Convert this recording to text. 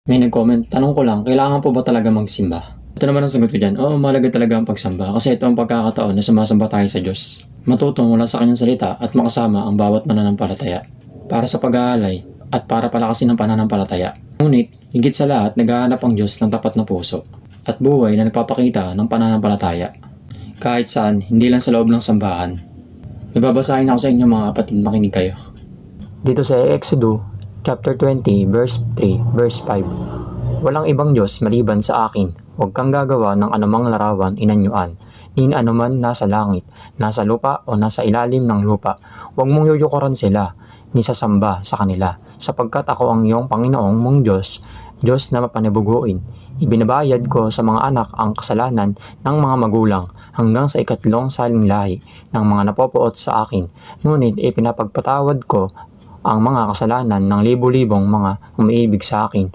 May nag-comment, tanong ko lang, kailangan po ba talaga magsimba? Ito naman ang sagot ko dyan, oo, mahalaga talaga ang pagsamba kasi ito ang pagkakataon na sumasamba tayo sa Diyos. Matutong mula sa kanyang salita at makasama ang bawat mananampalataya para sa pag-aalay at para palakasin ang pananampalataya. Ngunit, higit sa lahat, naghahanap ang Diyos ng tapat na puso at buhay na nagpapakita ng pananampalataya. Kahit saan, hindi lang sa loob ng sambahan. May babasahin ako sa inyo mga kapatid, makinig kayo. Dito sa Exodus chapter 20 verse 3 verse 5. Walang ibang Diyos maliban sa akin. Huwag kang gagawa ng anumang larawan inanyuan, ni anuman nasa langit, nasa lupa o nasa ilalim ng lupa. Huwag mong yuyukuran sila, ni sasamba sa kanila, sapagkat ako ang iyong Panginoong mong Diyos, Diyos na mapanibuguin. Ibinabayad ko sa mga anak ang kasalanan ng mga magulang hanggang sa ikatlong saling lahi ng mga napopoot sa akin. Ngunit ipinapagpatawad ko ang mga kasalanan ng libu-libong mga umiibig sa akin